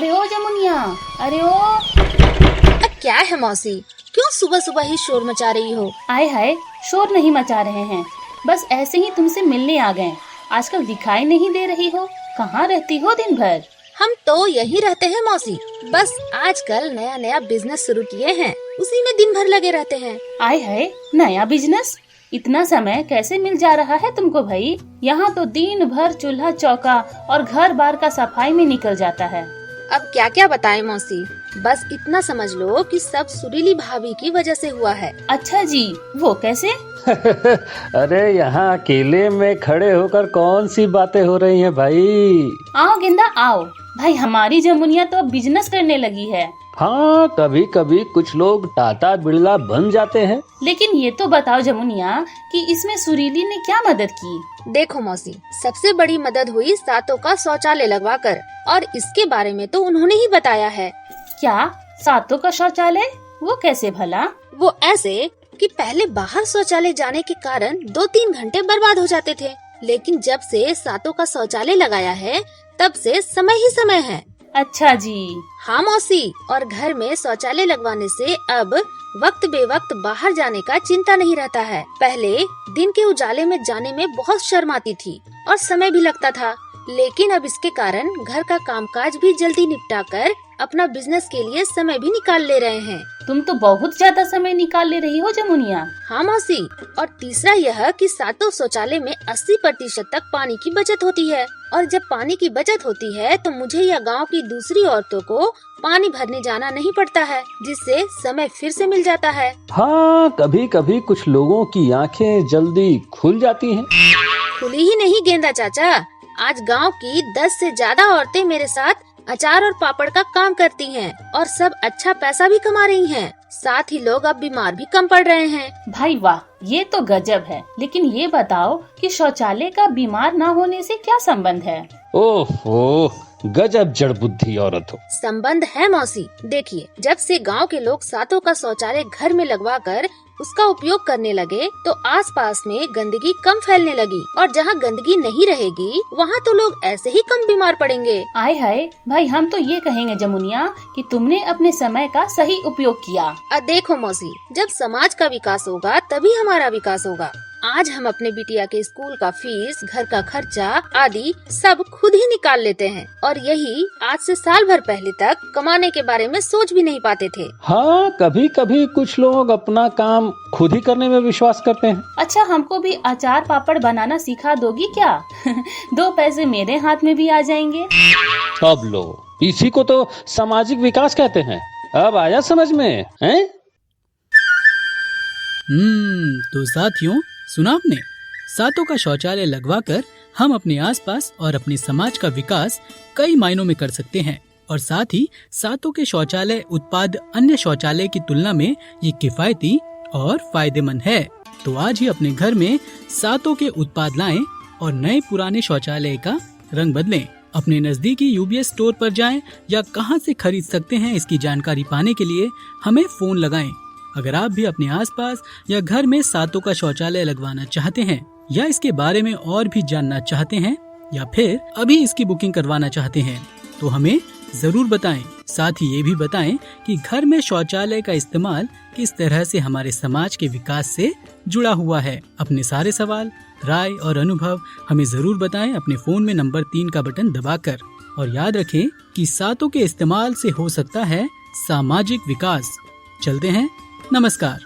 अरे ओ जमुनिया, अरे ओ। क्या है मौसी, क्यों सुबह सुबह ही शोर मचा रही हो? आय हाय, शोर नहीं मचा रहे हैं, बस ऐसे ही तुमसे मिलने आ गए। आजकल दिखाई नहीं दे रही हो, कहाँ रहती हो दिन भर? हम तो यही रहते हैं मौसी, बस आजकल नया नया बिजनेस शुरू किए हैं, उसी में दिन भर लगे रहते हैं। आय हाय, नया बिजनेस? इतना समय कैसे मिल जा रहा है तुमको भाई? यहाँ तो दिन भर चूल्हा चौका और घर बार का सफाई में निकल जाता है। अब क्या क्या बताएं मौसी, बस इतना समझ लो कि सब सुरीली भाभी की वजह से हुआ है। अच्छा जी, वो कैसे? अरे यहाँ अकेले में खड़े होकर कौन सी बातें हो रही हैं भाई? आओ गेंदा आओ भाई, हमारी जमुनिया तो अब बिजनेस करने लगी है। हाँ, कभी कभी कुछ लोग टाटा बिरला बन जाते हैं। लेकिन ये तो बताओ जमुनिया कि इसमें सुरीली ने क्या मदद की? देखो मौसी, सबसे बड़ी मदद हुई सातों का शौचालय लगवाकर, और इसके बारे में तो उन्होंने ही बताया है। क्या? सातों का शौचालय? वो कैसे भला? वो ऐसे कि पहले बाहर शौचालय जाने के कारण 2-3 घंटे बर्बाद हो जाते थे, लेकिन जब से सातों का शौचालय लगाया है तब से समय ही समय है। अच्छा जी। हाँ मौसी, और घर में शौचालय लगवाने से अब वक्त बेवक्त बाहर जाने का चिंता नहीं रहता है। पहले दिन के उजाले में जाने में बहुत शर्म आती थी और समय भी लगता था, लेकिन अब इसके कारण घर का कामकाज भी जल्दी निपटा कर अपना बिजनेस के लिए समय भी निकाल ले रहे हैं। तुम तो बहुत ज्यादा समय निकाल ले रही हो जमुनिया। हाँ मौसी, और तीसरा यह कि सातों शौचालय में 80% तक पानी की बचत होती है, और जब पानी की बचत होती है तो मुझे या गांव की दूसरी औरतों को पानी भरने जाना नहीं पड़ता है, जिससे समय फिर से मिल जाता है। हाँ, कभी कभी कुछ लोगों की आंखें जल्दी खुल जाती हैं। खुली ही नहीं गेंदा चाचा, आज गांव की 10 से ज्यादा औरतें मेरे साथ अचार और पापड़ का काम करती हैं, और सब अच्छा पैसा भी कमा रही हैं। साथ ही लोग अब बीमार भी कम पड़ रहे हैं। भाई वाह, ये तो गजब है। लेकिन ये बताओ कि शौचालय का बीमार ना होने से क्या संबंध है? ओहो, गजब जड़ बुद्धि औरत हो। संबंध है मौसी, देखिए, जब से गांव के लोग सातों का शौचालय घर में लगवाकर उसका उपयोग करने लगे तो आसपास में गंदगी कम फैलने लगी, और जहां गंदगी नहीं रहेगी वहां तो लोग ऐसे ही कम बीमार पड़ेंगे। आय हाय भाई, हम तो ये कहेंगे जमुनिया कि तुमने अपने समय का सही उपयोग किया। देखो मौसी, जब समाज का विकास होगा तभी हमारा विकास होगा। आज हम अपने बिटिया के स्कूल का फीस, घर का खर्चा आदि सब खुद ही निकाल लेते हैं, और यही आज से साल भर पहले तक कमाने के बारे में सोच भी नहीं पाते थे। हाँ, कभी कभी कुछ लोग अपना काम खुद ही करने में विश्वास करते हैं। अच्छा, हमको भी अचार पापड़ बनाना सिखा दोगी क्या? 2 पैसे मेरे हाथ में भी आ जाएंगे। अब लो, इसी को तो सामाजिक विकास कहते हैं। अब आया समझ में? हैं? तो साथियों, सुना आपने? सातों का शौचालय लगवाकर हम अपने आसपास और अपने समाज का विकास कई मायनों में कर सकते हैं, और साथ ही सातों के शौचालय उत्पाद अन्य शौचालय की तुलना में ये किफायती और फायदेमंद है। तो आज ही अपने घर में सातों के उत्पाद लाएं और नए पुराने शौचालय का रंग बदलें। अपने नजदीकी यूबीएस स्टोर पर जाएं या कहां से खरीद सकते हैं, इसकी जानकारी पाने के लिए हमें फोन लगाएं। अगर आप भी अपने आसपास या घर में सातों का शौचालय लगवाना चाहते हैं, या इसके बारे में और भी जानना चाहते हैं, या फिर अभी इसकी बुकिंग करवाना चाहते हैं, तो हमें जरूर बताएं। साथ ही ये भी बताएं कि घर में शौचालय का इस्तेमाल किस तरह से हमारे समाज के विकास से जुड़ा हुआ है। अपने सारे सवाल, राय और अनुभव हमें जरूर बताएं अपने फोन में नंबर 3 का बटन दबाकर। और याद रखें कि सातों के इस्तेमाल से हो सकता है सामाजिक विकास। चलते हैं, नमस्कार।